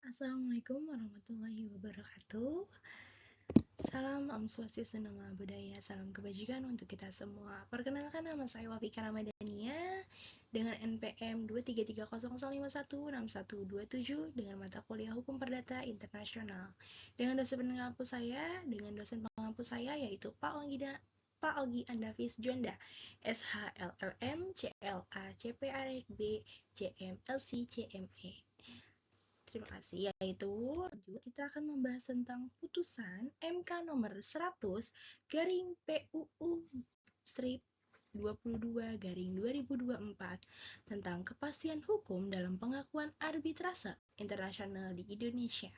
Assalamualaikum warahmatullahi wabarakatuh. Salam Om Swastiastu, Namo Buddhaya, salam kebajikan untuk kita semua. Perkenalkan, nama saya Wafika Ramadhania dengan NPM 23300516127 dengan mata kuliah Hukum Perdata Internasional. Dengan dosen pengampu saya yaitu Pak Ogi Andafis Juanda, SHLLM, CLA, CPARB, CMLC, CME. Terima kasih, yaitu kita akan membahas tentang putusan MK nomor 100 garing PUU strip 22 garing 2024 tentang kepastian hukum dalam pengakuan arbitrase internasional di Indonesia.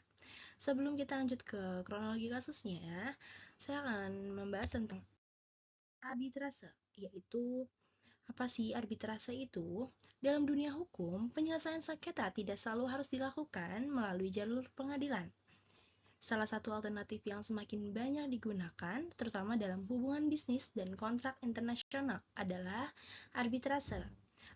Sebelum kita lanjut ke kronologi kasusnya, saya akan membahas tentang arbitrase, yaitu apa sih arbitrase itu? Dalam dunia hukum, penyelesaian sengketa tidak selalu harus dilakukan melalui jalur pengadilan. Salah satu alternatif yang semakin banyak digunakan, terutama dalam hubungan bisnis dan kontrak internasional, adalah arbitrase.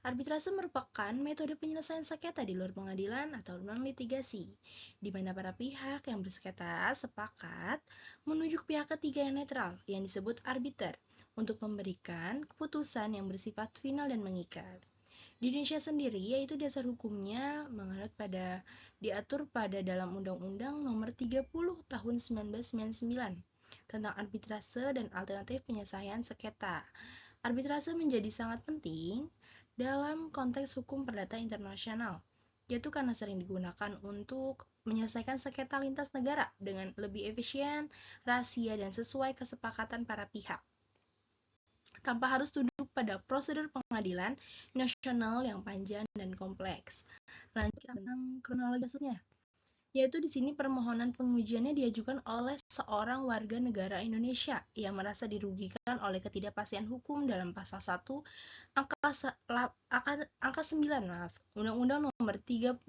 Arbitrase merupakan metode penyelesaian sengketa di luar pengadilan atau non-litigasi, di mana para pihak yang bersengketa sepakat menunjuk pihak ketiga yang netral, yang disebut arbiter, untuk memberikan keputusan yang bersifat final dan mengikat. Di Indonesia sendiri, yaitu dasar hukumnya diatur pada dalam Undang-Undang Nomor 30 Tahun 1999 tentang arbitrase dan alternatif penyelesaian sengketa. Arbitrase menjadi sangat penting dalam konteks hukum perdata internasional, yaitu karena sering digunakan untuk menyelesaikan sengketa lintas negara dengan lebih efisien, rahasia, dan sesuai kesepakatan para pihak, tanpa harus tunduk pada prosedur pengadilan nasional yang panjang dan kompleks. Lanjut tentang kronologi kasusnya, yaitu di sini permohonan pengujiannya diajukan oleh seorang warga negara Indonesia yang merasa dirugikan oleh ketidakpastian hukum dalam pasal 1 angka 9 Undang-Undang Nomor 30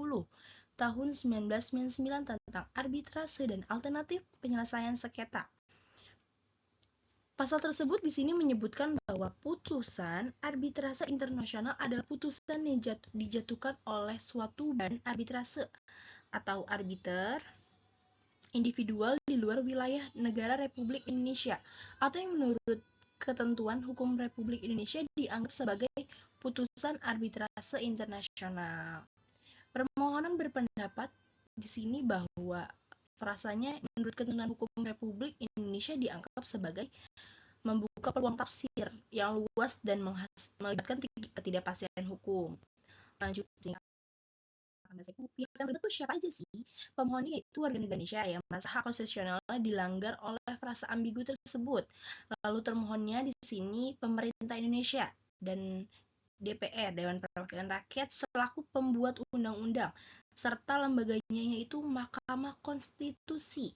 Tahun 1999 tentang arbitrase dan alternatif penyelesaian sengketa. Pasal tersebut di sini menyebutkan bahwa putusan arbitrase internasional adalah putusan yang dijatuhkan oleh suatu badan arbitrase atau arbiter individual di luar wilayah negara Republik Indonesia, atau yang menurut ketentuan hukum Republik Indonesia dianggap sebagai putusan arbitrase internasional. Permohonan berpendapat di sini bahwa frasanya menurut ketentuan hukum Republik Indonesia dianggap sebagai membuka peluang tafsir yang luas dan melibatkan ketidakpastian hukum. Lanjut, pihak yang terlibat itu siapa aja sih? Pemohonnya yaitu warga negara Indonesia yang merasa hak konstitusionalnya dilanggar oleh frasa ambigu tersebut. Lalu termohonnya di sini pemerintah Indonesia dan DPR, Dewan Perwakilan Rakyat, selaku pembuat undang-undang, serta lembaganya yaitu Mahkamah Konstitusi,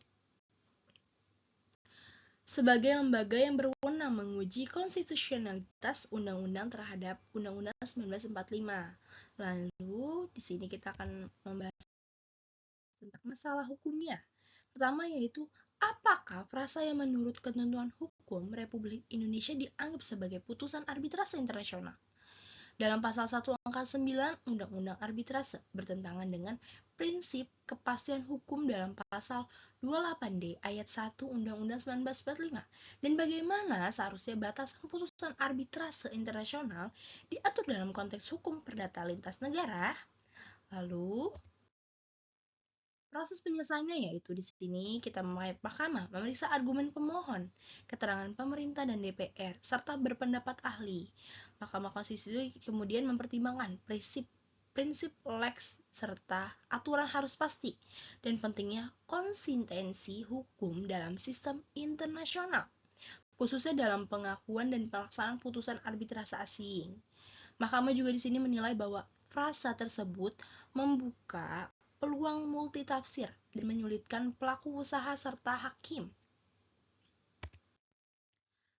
sebagai lembaga yang berwenang menguji konstitusionalitas undang-undang terhadap Undang-Undang 1945. Lalu, di sini kita akan membahas tentang masalah hukumnya. Pertama yaitu, apakah frasa yang menurut ketentuan hukum Republik Indonesia dianggap sebagai putusan arbitrase internasional? Dalam pasal 1 angka 9 Undang-Undang Arbitrase bertentangan dengan prinsip kepastian hukum dalam pasal 28D ayat 1 Undang-Undang 1945, dan bagaimana seharusnya batasan putusan arbitrase internasional diatur dalam konteks hukum perdata lintas negara. Lalu, proses penyelesaiannya yaitu di sini kita mahkamah memeriksa argumen pemohon, keterangan pemerintah dan DPR, serta berpendapat ahli. Mahkamah Konstitusi kemudian mempertimbangkan prinsip lex serta aturan harus pasti dan pentingnya konsistensi hukum dalam sistem internasional, khususnya dalam pengakuan dan pelaksanaan putusan arbitrase asing. Mahkamah juga di sini menilai bahwa frasa tersebut membuka peluang multitafsir dan menyulitkan pelaku usaha serta hakim.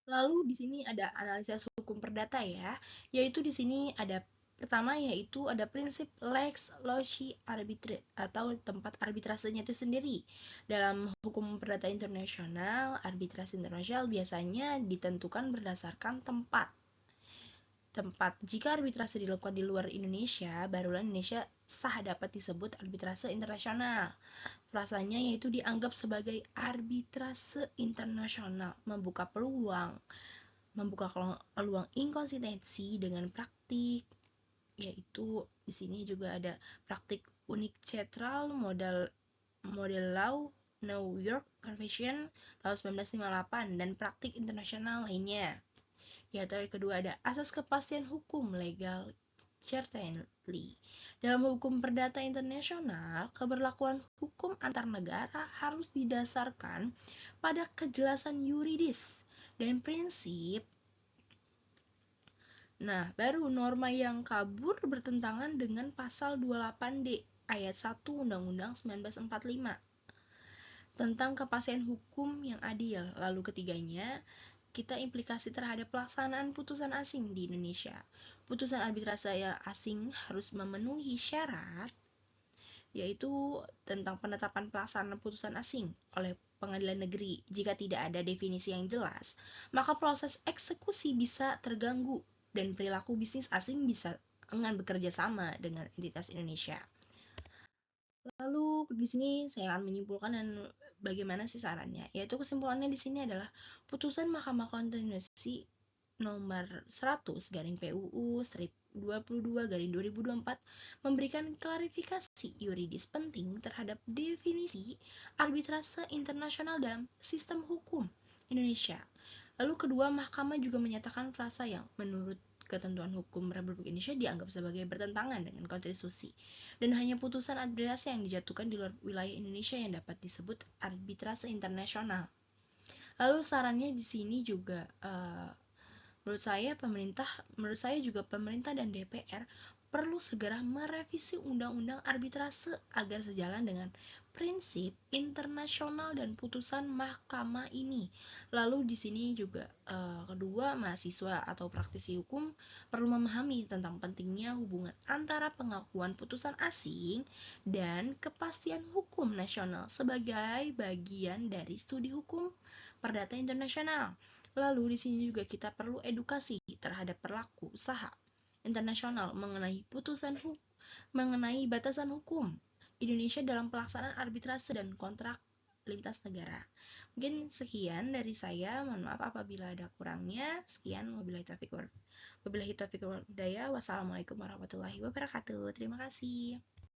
Lalu di sini ada analisis hukum perdata ya, yaitu di sini ada pertama yaitu ada prinsip lex loci arbitrate atau tempat arbitrasenya itu sendiri. Dalam hukum perdata internasional, arbitrase internasional biasanya ditentukan berdasarkan tempat. Jika arbitrase dilakukan di luar Indonesia, barulah Indonesia sah dapat disebut arbitrase internasional. Frasanya yaitu dianggap sebagai arbitrase internasional, membuka peluang inkonsistensi dengan praktik, yaitu di sini juga ada praktik unilateral model law New York Convention tahun 1958 dan praktik internasional lainnya. Yaitu yang kedua ada asas kepastian hukum legal certainty. Dalam hukum perdata internasional, keberlakuan hukum antar negara harus didasarkan pada kejelasan yuridis dan prinsip. Nah, baru norma yang kabur bertentangan dengan pasal 28D ayat 1 Undang-Undang 1945 tentang kepastian hukum yang adil. Lalu ketiganya, kita implikasi terhadap pelaksanaan putusan asing di Indonesia. Putusan arbitrase asing harus memenuhi syarat, yaitu tentang penetapan pelaksanaan putusan asing oleh pengadilan negeri. Jika tidak ada definisi yang jelas, maka proses eksekusi bisa terganggu dan perilaku bisnis asing bisa enggan bekerja sama dengan entitas Indonesia. Lalu di sini saya akan menyimpulkan dan bagaimana sih sarannya. Yaitu kesimpulannya di sini adalah putusan Mahkamah Konstitusi nomor 100 garing PUU strip 22 garing 2024 memberikan klarifikasi yuridis penting terhadap definisi arbitrase internasional dalam sistem hukum Indonesia. Lalu kedua, mahkamah juga menyatakan frasa yang menurut ketentuan hukum Republik Indonesia dianggap sebagai bertentangan dengan konstitusi dan hanya putusan arbitrase yang dijatuhkan di luar wilayah Indonesia yang dapat disebut arbitrase internasional. Lalu sarannya di sini juga menurut saya juga pemerintah dan DPR perlu segera merevisi undang-undang arbitrase agar sejalan dengan prinsip internasional dan putusan mahkamah ini. Lalu di sini juga kedua, mahasiswa atau praktisi hukum perlu memahami tentang pentingnya hubungan antara pengakuan putusan asing dan kepastian hukum nasional sebagai bagian dari studi hukum perdata internasional. Lalu di sini juga kita perlu edukasi terhadap pelaku usaha internasional mengenai batasan hukum Indonesia dalam pelaksanaan arbitrase dan kontrak lintas negara. Mungkin sekian dari saya. Mohon maaf apabila ada kurangnya. Sekian, wabillahi taufiq wal hidayah. Wassalamualaikum warahmatullahi wabarakatuh. Terima kasih.